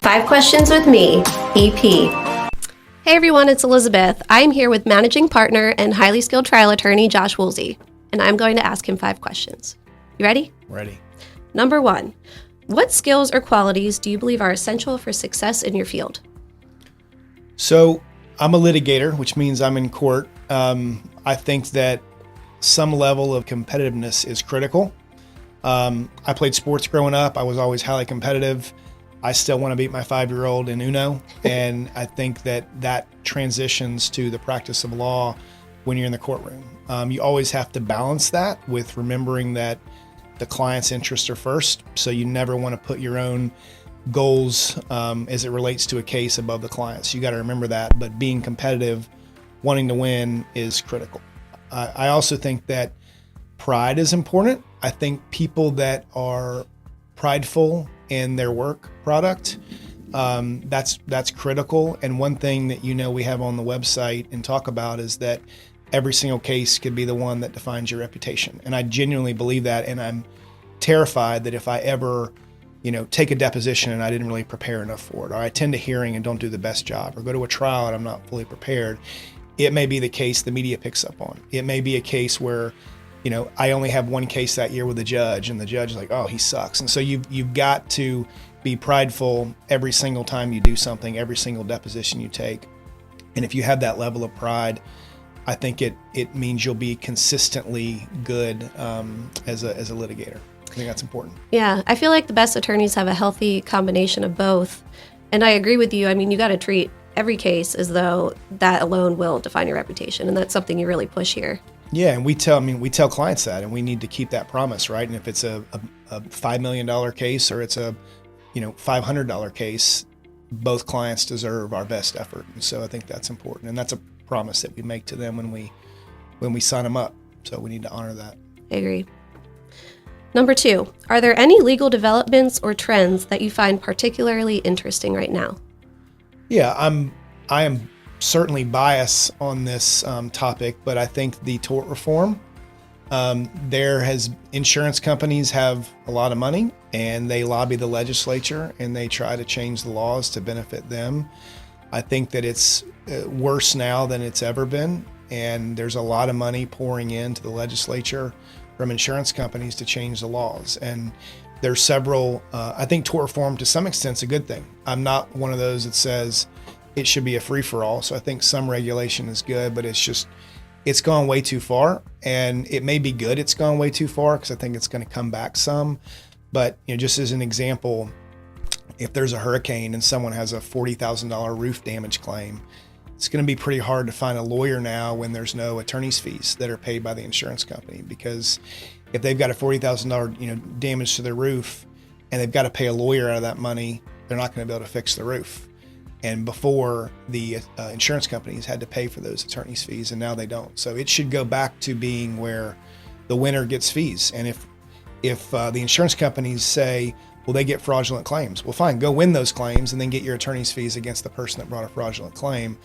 5 Questions with me, EP. Hey everyone, it's Elizabeth. I'm here with managing partner and highly skilled trial attorney Josh Woolsey, and I'm going to ask him 5 questions. You ready? Ready. Number 1, what skills or qualities do you believe are essential for success in your field? So I'm a litigator, which means I'm in court. I think that some level of competitiveness is critical. I played sports growing up. I was always highly competitive. I still want to beat my 5-year-old in Uno. And I think that transitions to the practice of law when you're in the courtroom. You always have to balance that with remembering that the client's interests are first. So you never want to put your own goals as it relates to a case above the client's. You got to remember that. But being competitive, wanting to win is critical. I also think that pride is important. I think people that are prideful in their work product, that's critical. And one thing that we have on the website and talk about is that every single case could be the one that defines your reputation. And I genuinely believe that. And I'm terrified that if I ever take a deposition and I didn't really prepare enough for it, or I attend a hearing and don't do the best job, or go to a trial and I'm not fully prepared, it may be the case the media picks up on. It may be a case where, I only have one case that year with a judge and the judge is like, oh, he sucks. And so you've got to be prideful every single time you do something, every single deposition you take. And if you have that level of pride, I think it means you'll be consistently good as a litigator. I think that's important. Yeah, I feel like the best attorneys have a healthy combination of both. And I agree with you. I mean, you got to treat every case as though that alone will define your reputation. And that's something you really push here. Yeah, and we tell clients that, and we need to keep that promise, right? And if it's a $5 million case or it's a $500 case, both clients deserve our best effort. And so I think that's important, and that's a promise that we make to them when we sign them up. So we need to honor that. I agree. Number 2, are there any legal developments or trends that you find particularly interesting right now? Yeah, I am certainly biased on this topic, but I think the tort reform, insurance companies have a lot of money and they lobby the legislature and they try to change the laws to benefit them. I think that it's worse now than it's ever been, and there's a lot of money pouring into the legislature from insurance companies to change the laws. And there's several, I think tort reform to some extent is a good thing. I'm not one of those that says it should be a free-for-all. So I think some regulation is good, but it's gone way too far. And it may be good it's gone way too far because I think it's going to come back some. But just as an example, if there's a hurricane and someone has a $40,000 roof damage claim, it's going to be pretty hard to find a lawyer now when there's no attorney's fees that are paid by the insurance company. Because if they've got a $40,000 damage to their roof and they've got to pay a lawyer out of that money, they're not going to be able to fix the roof. And before, the insurance companies had to pay for those attorney's fees, and now they don't. So it should go back to being where the winner gets fees. And if the insurance companies say, well, they get fraudulent claims, well, fine, go win those claims and then get your attorney's fees against the person that brought a fraudulent claim.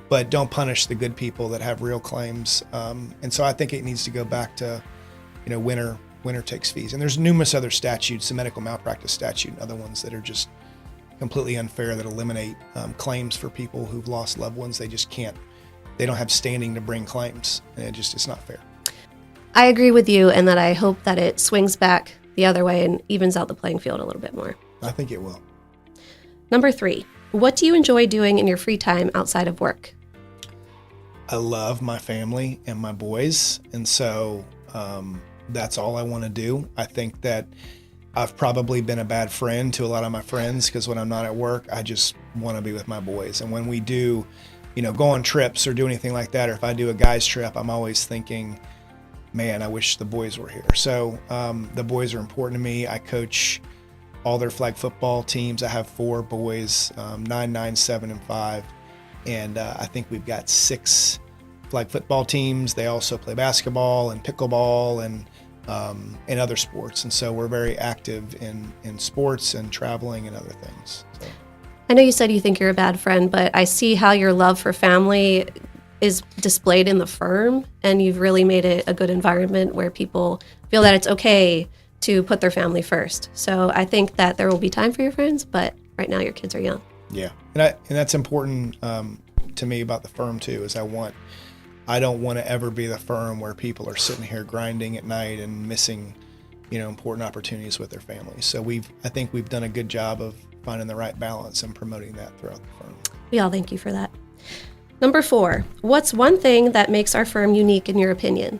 But don't punish the good people that have real claims. And so I think it needs to go back to, winner takes fees. And there's numerous other statutes, the medical malpractice statute and other ones that are just completely unfair, that eliminate claims for people who've lost loved ones. They just can't, they don't have standing to bring claims. And it's not fair. I agree with you, and that I hope that it swings back the other way and evens out the playing field a little bit more. I think it will. Number 3, what do you enjoy doing in your free time outside of work? I love my family and my boys. And so that's all I want to do. I think that I've probably been a bad friend to a lot of my friends because when I'm not at work, I just want to be with my boys. And when we do, go on trips or do anything like that, or if I do a guy's trip, I'm always thinking, man, I wish the boys were here. So the boys are important to me. I coach all their flag football teams. I have 4 boys, 9, 9, 7, and 5. And I think we've got 6 flag football teams. They also play basketball and pickleball and other sports. And so we're very active in sports and traveling and other things. So. I know you said you think you're a bad friend, but I see how your love for family is displayed in the firm, and you've really made it a good environment where people feel that it's okay to put their family first. So I think that there will be time for your friends, but right now your kids are young. Yeah, and that's important to me about the firm too. Is I don't want to ever be the firm where people are sitting here grinding at night and missing, important opportunities with their families. So I think we've done a good job of finding the right balance and promoting that throughout the firm. We all thank you for that. Number 4, what's one thing that makes our firm unique in your opinion?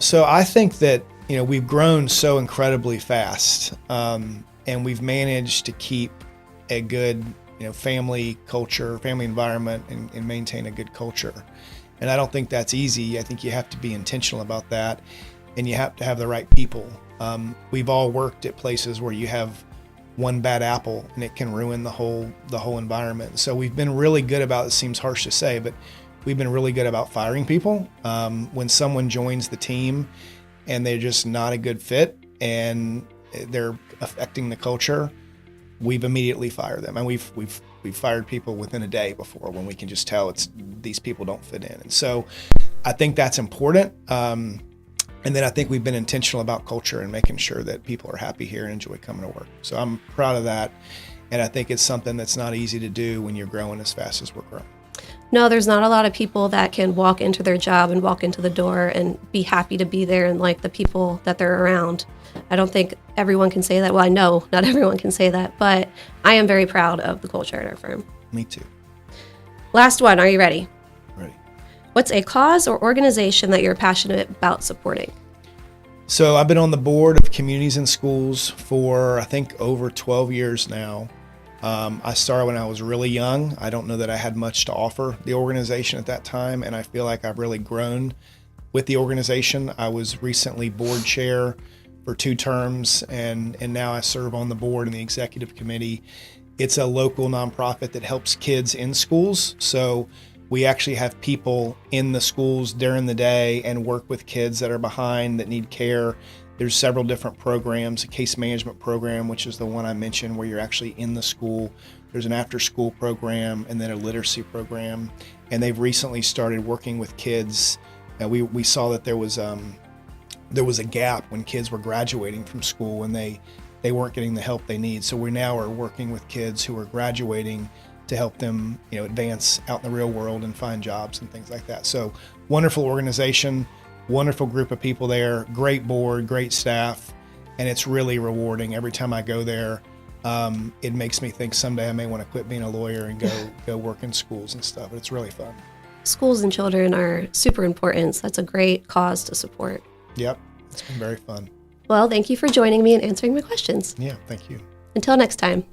So I think that, we've grown so incredibly fast, and we've managed to keep a good, family culture, family environment, and maintain a good culture. And I don't think that's easy. I think you have to be intentional about that, and you have to have the right people. We've all worked at places where you have one bad apple and it can ruin the whole environment. So we've been really good about, it seems harsh to say, but we've been really good about firing people. When someone joins the team and they're just not a good fit and they're affecting the culture, we've immediately fired them. And we've fired people within a day before, when we can just tell these people don't fit in. And so I think that's important. And then I think we've been intentional about culture and making sure that people are happy here and enjoy coming to work. So I'm proud of that. And I think it's something that's not easy to do when you're growing as fast as we're growing. No, there's not a lot of people that can walk into their job and walk into the door and be happy to be there and like the people that they're around. I don't think everyone can say that. Well, I know not everyone can say that, but I am very proud of the culture at our firm. Me too. Last one. Are you ready? Ready. What's a cause or organization that you're passionate about supporting? So I've been on the board of Communities in Schools for, I think, over 12 years now. I started when I was really young. I don't know that I had much to offer the organization at that time, and I feel like I've really grown with the organization. I was recently board chair for 2 terms, and now I serve on the board and the executive committee. It's a local nonprofit that helps kids in schools. So we actually have people in the schools during the day and work with kids that are behind, that need care. There's several different programs, a case management program, which is the one I mentioned, where you're actually in the school. There's an after-school program and then a literacy program. And they've recently started working with kids. And we saw that there was a gap when kids were graduating from school and they weren't getting the help they need. So we now are working with kids who are graduating to help them, advance out in the real world and find jobs and things like that. So wonderful organization, wonderful group of people there, great board, great staff, and it's really rewarding. Every time I go there, it makes me think someday I may want to quit being a lawyer and go work in schools and stuff. But it's really fun. Schools and children are super important, so that's a great cause to support. Yep, it's been very fun. Well, thank you for joining me and answering my questions. Yeah, thank you. Until next time.